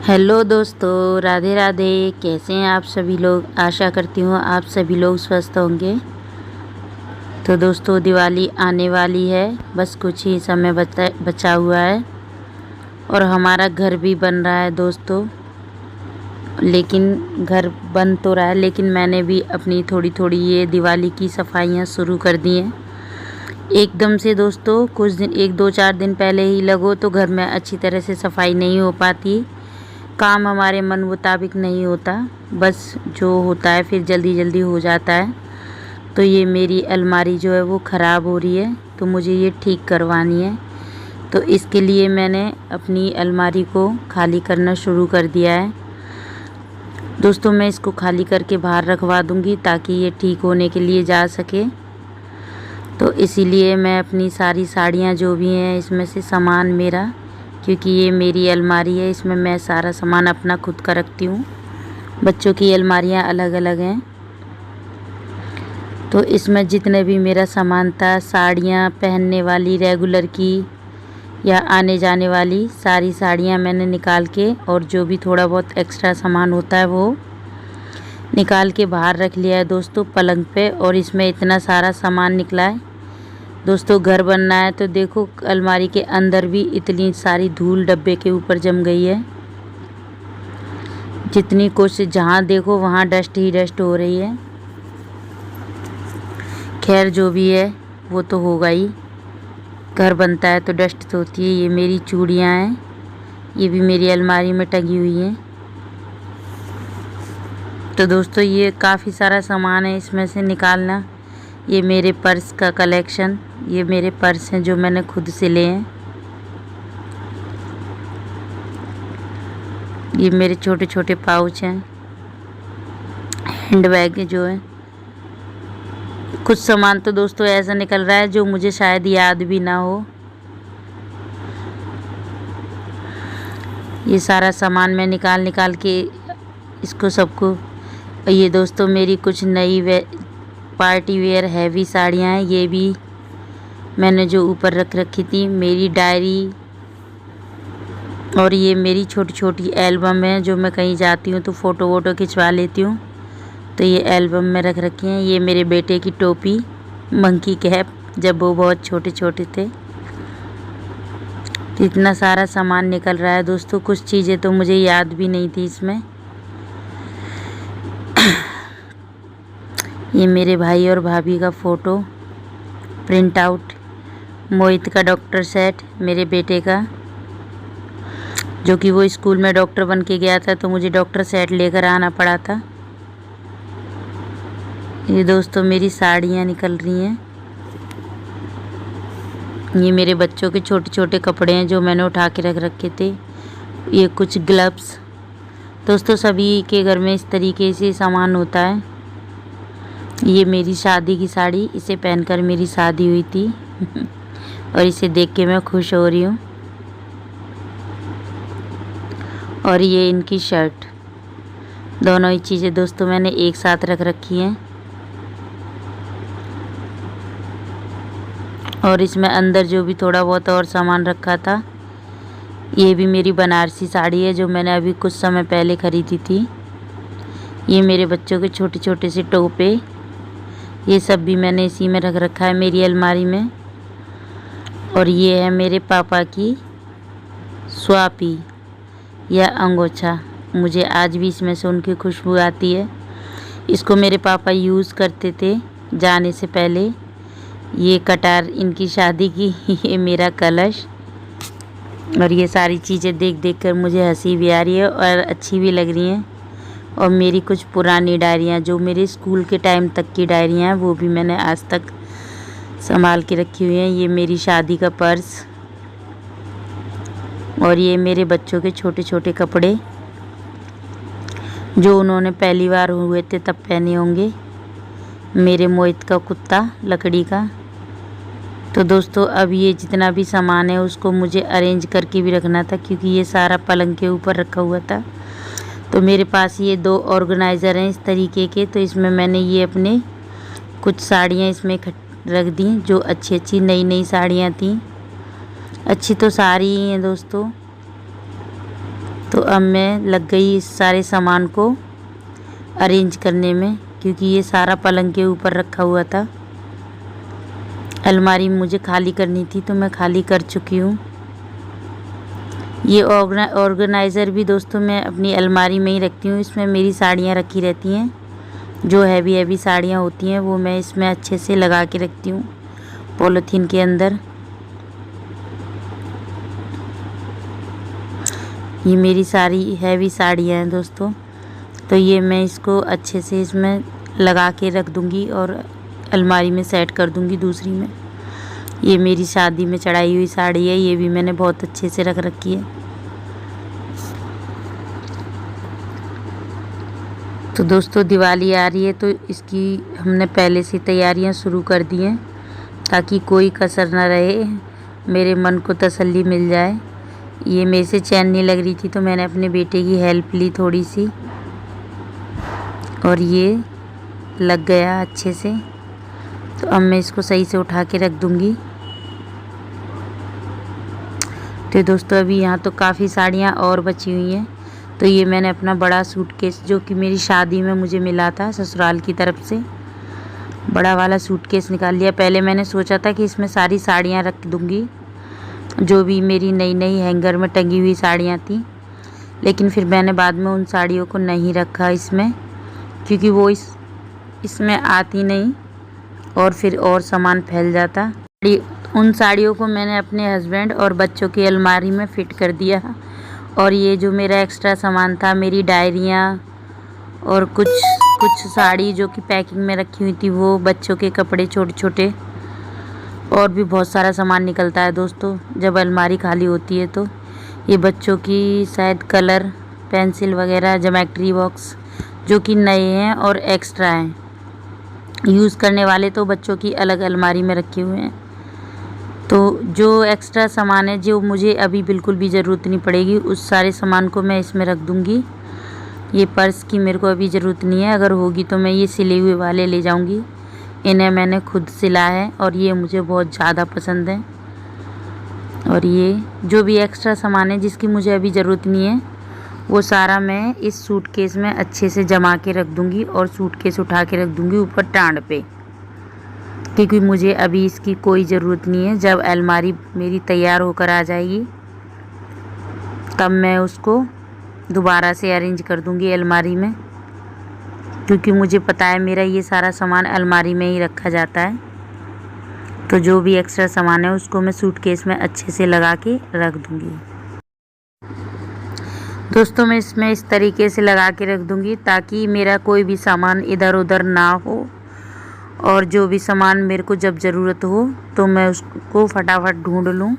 Hello दोस्तों, राधे राधे। कैसे हैं आप सभी लोग? आशा करती हूँ आप सभी लोग स्वस्थ होंगे। तो दोस्तों, दिवाली आने वाली है, बस कुछ ही समय बचा हुआ है और हमारा घर भी बन रहा है दोस्तों। लेकिन घर बन तो रहा है, लेकिन मैंने भी अपनी थोड़ी थोड़ी ये दिवाली की सफाइयाँ शुरू कर दी हैं एकदम से दोस्तों। कुछ दिन, 1-2-4 दिन पहले ही लगो तो घर में अच्छी तरह से सफाई नहीं हो पाती। काम हमारे मन मुताबिक नहीं होता, बस जो होता है फिर जल्दी जल्दी हो जाता है। तो ये मेरी अलमारी जो है वो ख़राब हो रही है, तो मुझे ये ठीक करवानी है। तो इसके लिए मैंने अपनी अलमारी को खाली करना शुरू कर दिया है दोस्तों। मैं इसको खाली करके बाहर रखवा दूँगी ताकि ये ठीक होने के लिए जा सके। तो इसीलिए मैं अपनी सारी साड़ियाँ जो भी हैं, इसमें से सामान मेरा, क्योंकि ये मेरी अलमारी है, इसमें मैं सारा सामान अपना खुद का रखती हूँ। बच्चों की अलमारियाँ अलग अलग हैं। तो इसमें जितने भी मेरा सामान था, साड़ियाँ पहनने वाली रेगुलर की या आने जाने वाली, सारी साड़ियाँ मैंने निकाल के, और जो भी थोड़ा बहुत एक्स्ट्रा सामान होता है वो निकाल के बाहर रख लिया है दोस्तों, पलंग पे। और इसमें इतना सारा सामान निकला है दोस्तों। घर बनना है तो देखो, अलमारी के अंदर भी इतनी सारी धूल डब्बे के ऊपर जम गई है। जितनी कोशिश, जहाँ देखो वहाँ डस्ट ही डस्ट हो रही है। खैर जो भी है वो तो होगा ही, घर बनता है तो डस्ट तो होती है। ये मेरी चूड़ियाँ हैं, ये भी मेरी अलमारी में टंगी हुई हैं। तो दोस्तों, ये काफ़ी सारा सामान है इसमें से निकालना। ये मेरे पर्स का कलेक्शन, ये मेरे पर्स हैं जो मैंने खुद से लिए हैं। ये मेरे छोटे छोटे पाउच हैं, हैंड बैग जो है। कुछ सामान तो दोस्तों ऐसा निकल रहा है जो मुझे शायद याद भी ना हो। ये सारा सामान मैं निकाल के इसको सबको। ये दोस्तों मेरी कुछ नई पार्टी वेयर हैवी साड़ियाँ हैं, ये भी मैंने जो ऊपर रख रखी थी। मेरी डायरी, और ये मेरी छोटी छोटी एल्बम है जो मैं कहीं जाती हूँ तो फ़ोटो वोटो खिंचवा लेती हूँ, तो ये एल्बम में रख रखी हैं। ये मेरे बेटे की टोपी, मंकी कैप, जब वो बहुत छोटे छोटे थे। तो इतना सारा सामान निकल रहा है दोस्तों। कुछ चीज़ें तो मुझे याद भी नहीं थी इसमें। ये मेरे भाई और भाभी का फ़ोटो प्रिंट आउट, मोहित का डॉक्टर सेट, मेरे बेटे का, जो कि वो स्कूल में डॉक्टर बन के गया था तो मुझे डॉक्टर सेट लेकर आना पड़ा था। ये दोस्तों मेरी साड़ियाँ निकल रही हैं। ये मेरे बच्चों के छोटे छोटे कपड़े हैं जो मैंने उठा के रख रखे थे। ये कुछ ग्लव्स दोस्तों, सभी के घर में इस तरीके से सामान होता है। ये मेरी शादी की साड़ी, इसे पहनकर मेरी शादी हुई थी और इसे देख के मैं खुश हो रही हूँ। और ये इनकी शर्ट, दोनों ही चीज़ें दोस्तों मैंने एक साथ रख रखी हैं। और इसमें अंदर जो भी थोड़ा बहुत और सामान रखा था, ये भी मेरी बनारसी साड़ी है जो मैंने अभी कुछ समय पहले ख़रीदी थी। ये मेरे बच्चों के छोटे छोटे से टोपे, ये सब भी मैंने इसी में रख रखा है मेरी अलमारी में। और ये है मेरे पापा की स्वापी या अंगोछा, मुझे आज भी इसमें से उनकी खुशबू आती है। इसको मेरे पापा यूज़ करते थे जाने से पहले। ये कटार इनकी शादी की ये मेरा कलश। और ये सारी चीज़ें देख देख कर मुझे हंसी भी आ रही है और अच्छी भी लग रही हैं। और मेरी कुछ पुरानी डायरियाँ, जो मेरे स्कूल के टाइम तक की डायरियाँ हैं, वो भी मैंने आज तक संभाल के रखी हुई हैं। ये मेरी शादी का पर्स, और ये मेरे बच्चों के छोटे छोटे कपड़े जो उन्होंने पहली बार हुए थे तब पहने होंगे। मेरे मोहित का कुत्ता लकड़ी का। तो दोस्तों, अब ये जितना भी सामान है उसको मुझे अरेंज करके भी रखना था, क्योंकि ये सारा पलंग के ऊपर रखा हुआ था। तो मेरे पास ये 2 ऑर्गेनाइज़र हैं इस तरीके के, तो इसमें मैंने ये अपने कुछ साड़ियाँ इसमें रख दी जो अच्छी अच्छी नई नई साड़ियाँ थी। अच्छी तो सारी ही हैं दोस्तों। तो अब मैं लग गई इस सारे सामान को अरेंज करने में, क्योंकि ये सारा पलंग के ऊपर रखा हुआ था। अलमारी मुझे खाली करनी थी तो मैं खाली कर चुकी हूँ। ये ऑर्गेनाइज़र भी दोस्तों मैं अपनी अलमारी में ही रखती हूँ। इसमें मेरी साड़ियाँ रखी रहती हैं, जो हैवी साड़ियाँ होती हैं वो मैं इसमें अच्छे से लगा के रखती हूँ पॉलीथीन के अंदर। ये मेरी सारी हैवी साड़ियाँ हैं दोस्तों, तो ये मैं इसको अच्छे से इसमें लगा के रख दूँगी और अलमारी में सेट कर दूँगी दूसरी में। ये मेरी शादी में चढ़ाई हुई साड़ी है, ये भी मैंने बहुत अच्छे से रख रखी है। तो दोस्तों दिवाली आ रही है तो इसकी हमने पहले से तैयारियां शुरू कर दी हैं ताकि कोई कसर ना रहे, मेरे मन को तसल्ली मिल जाए। ये मेरे से चैन नहीं लग रही थी तो मैंने अपने बेटे की हेल्प ली थोड़ी सी, और ये लग गया अच्छे से। तो अब मैं इसको सही से उठा के रख दूँगी। तो दोस्तों अभी यहाँ तो काफ़ी साड़ियाँ और बची हुई हैं। तो ये मैंने अपना बड़ा सूटकेस, जो कि मेरी शादी में मुझे मिला था ससुराल की तरफ से, बड़ा वाला सूटकेस निकाल लिया। पहले मैंने सोचा था कि इसमें सारी साड़ियाँ रख दूँगी, जो भी मेरी नई नई हैंगर में टंगी हुई साड़ियाँ थी, लेकिन फिर मैंने बाद में उन साड़ियों को नहीं रखा इसमें, क्योंकि वो इसमें आती नहीं और फिर और सामान फैल जाता। उन साड़ियों को मैंने अपने हस्बैंड और बच्चों की अलमारी में फ़िट कर दिया, और ये जो मेरा एक्स्ट्रा सामान था, मेरी डायरियाँ और कुछ साड़ी जो कि पैकिंग में रखी हुई थी, वो बच्चों के कपड़े छोटे छोटे, और भी बहुत सारा सामान निकलता है दोस्तों जब अलमारी खाली होती है। तो ये बच्चों की शायद कलर पेंसिल वगैरह, ज्योमेट्री बॉक्स जो कि नए हैं और एक्स्ट्रा हैं, यूज़ करने वाले तो बच्चों की अलग अलमारी में रखे हुए हैं। तो जो एक्स्ट्रा सामान है जो मुझे अभी बिल्कुल भी ज़रूरत नहीं पड़ेगी, उस सारे सामान को मैं इसमें रख दूँगी। ये पर्स की मेरे को अभी ज़रूरत नहीं है, अगर होगी तो मैं ये सिले हुए वाले ले जाऊँगी। इन्हें मैंने खुद सिला है और ये मुझे बहुत ज़्यादा पसंद है। और ये जो भी एक्स्ट्रा सामान है जिसकी मुझे अभी ज़रूरत नहीं है, वो सारा मैं इस सूटकेस में अच्छे से जमा के रख दूँगी और सूटकेस उठा के रख दूँगी ऊपर टांड पे, क्योंकि मुझे अभी इसकी कोई ज़रूरत नहीं है। जब अलमारी मेरी तैयार होकर आ जाएगी तब मैं उसको दोबारा से अरेंज कर दूँगी अलमारी में, क्योंकि मुझे पता है मेरा ये सारा सामान अलमारी में ही रखा जाता है। तो जो भी एक्स्ट्रा सामान है उसको मैं सूटकेस में अच्छे से लगा के रख दूँगी। दोस्तों मैं इसमें इस तरीके से लगा के रख दूँगी ताकि मेरा कोई भी सामान इधर उधर ना हो, और जो भी सामान मेरे को जब ज़रूरत हो तो मैं उसको फटाफट ढूंढ लूँ।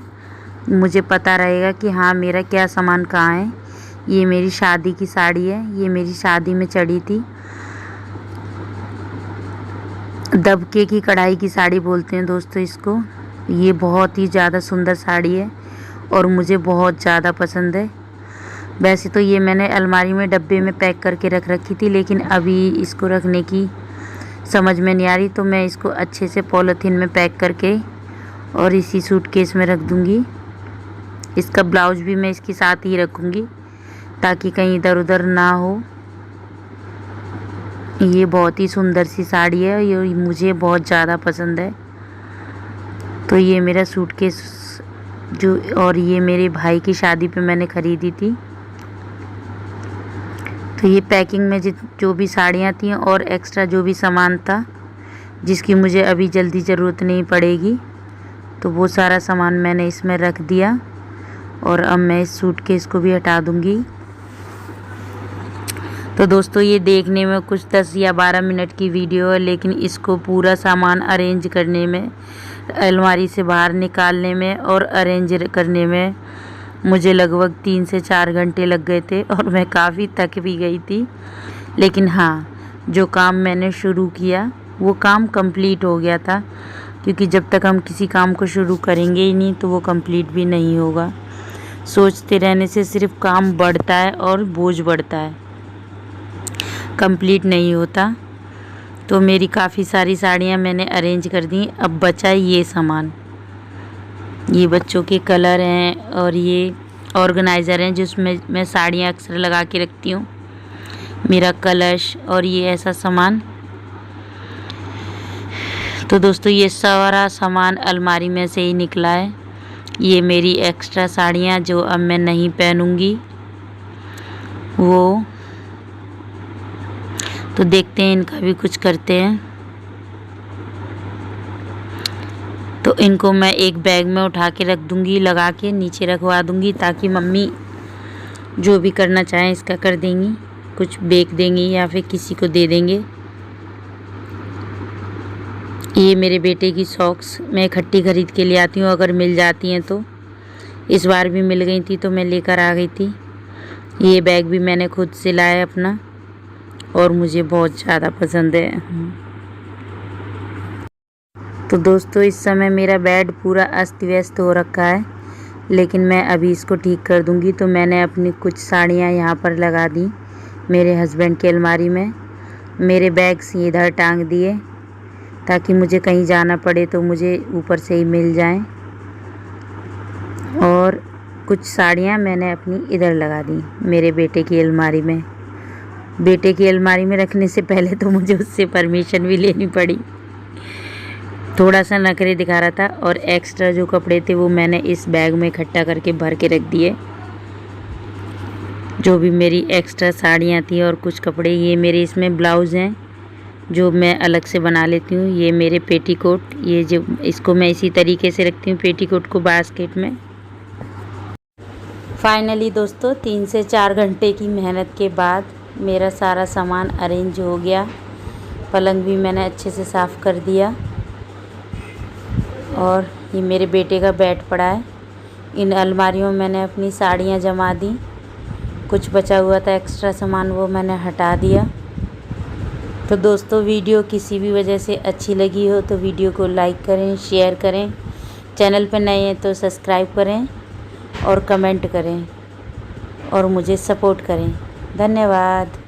मुझे पता रहेगा कि हाँ मेरा क्या सामान कहाँ है। ये मेरी शादी की साड़ी है, ये मेरी शादी में चढ़ी थी, दबके की कढ़ाई की साड़ी बोलते हैं दोस्तों इसको। ये बहुत ही ज़्यादा सुंदर साड़ी है और मुझे बहुत ज़्यादा पसंद है। वैसे तो ये मैंने अलमारी में डब्बे में पैक करके रख रखी थी, लेकिन अभी इसको रखने की समझ में नहीं आ रही, तो मैं इसको अच्छे से पॉलीथीन में पैक करके और इसी सूटकेस में रख दूँगी। इसका ब्लाउज भी मैं इसके साथ ही रखूँगी ताकि कहीं इधर उधर ना हो। ये बहुत ही सुंदर सी साड़ी है, ये मुझे बहुत ज़्यादा पसंद है। तो ये मेरा सूटकेस जो, और ये मेरे भाई की शादी पे मैंने ख़रीदी थी। तो ये पैकिंग में जो भी साड़ियाँ थी और एक्स्ट्रा जो भी सामान था जिसकी मुझे अभी जल्दी ज़रूरत नहीं पड़ेगी, तो वो सारा सामान मैंने इसमें रख दिया। और अब मैं इस सूटकेस को भी हटा दूँगी। तो दोस्तों ये देखने में कुछ 10 या 12 मिनट की वीडियो है, लेकिन इसको पूरा सामान अरेंज करने में, अलमारी से बाहर निकालने में और अरेंज करने में मुझे लगभग 3 से 4 घंटे लग गए थे, और मैं काफ़ी थक भी गई थी। लेकिन हाँ, जो काम मैंने शुरू किया वो काम कंप्लीट हो गया था, क्योंकि जब तक हम किसी काम को शुरू करेंगे ही नहीं तो वो कंप्लीट भी नहीं होगा। सोचते रहने से सिर्फ काम बढ़ता है और बोझ बढ़ता है, कंप्लीट नहीं होता। तो मेरी काफ़ी सारी साड़ियाँ मैंने अरेंज कर दी। अब बचा ये सामान, ये बच्चों के कलर हैं और ये ऑर्गेनाइज़र हैं जिसमें मैं साड़ियाँ अक्सर लगा के रखती हूँ, मेरा कलश और ये ऐसा सामान। तो दोस्तों ये सारा सामान अलमारी में से ही निकला है। ये मेरी एक्स्ट्रा साड़ियाँ जो अब मैं नहीं पहनूँगी वो। तो देखते हैं इनका भी कुछ करते हैं। तो इनको मैं एक बैग में उठा के रख दूँगी, लगा के नीचे रखवा दूँगी, ताकि मम्मी जो भी करना चाहें इसका कर देंगी, कुछ बेच देंगी या फिर किसी को दे देंगे। ये मेरे बेटे की सॉक्स मैं इकट्ठी खरीद के ले आती हूँ, अगर मिल जाती हैं तो। इस बार भी मिल गई थी तो मैं लेकर आ गई थी। ये बैग भी मैंने खुद सिलाया अपना और मुझे बहुत ज़्यादा पसंद है। तो दोस्तों इस समय मेरा बेड पूरा अस्त व्यस्त हो रखा है, लेकिन मैं अभी इसको ठीक कर दूंगी। तो मैंने अपनी कुछ साड़ियाँ यहाँ पर लगा दी मेरे हस्बैंड की अलमारी में। मेरे बैग्स इधर टांग दिए ताकि मुझे कहीं जाना पड़े तो मुझे ऊपर से ही मिल जाएं। और कुछ साड़ियाँ मैंने अपनी इधर लगा दी मेरे बेटे की अलमारी में। बेटे की अलमारी में रखने से पहले तो मुझे उससे परमिशन भी लेनी पड़ी। थोड़ा सा नखरे दिखा रहा था और एक्स्ट्रा जो कपड़े थे वो मैंने इस बैग में इकट्ठा करके भर के रख दिए। जो भी मेरी एक्स्ट्रा साड़ियाँ थी और कुछ कपड़े, ये मेरे इसमें ब्लाउज़ हैं जो मैं अलग से बना लेती हूँ। ये मेरे पेटीकोट, ये जो इसको मैं इसी तरीके से रखती हूँ पेटीकोट को बास्केट में। फाइनली दोस्तों 3 से 4 घंटे की मेहनत के बाद मेरा सारा सामान अरेंज हो गया। पलंग भी मैंने अच्छे से साफ़ कर दिया और ये मेरे बेटे का बेड पड़ा है। इन अलमारियों में मैंने अपनी साड़ियाँ जमा दी। कुछ बचा हुआ था एक्स्ट्रा सामान, वो मैंने हटा दिया। तो दोस्तों वीडियो किसी भी वजह से अच्छी लगी हो तो वीडियो को लाइक करें, शेयर करें, चैनल पर नए हैं तो सब्सक्राइब करें और कमेंट करें और मुझे सपोर्ट करें। धन्यवाद।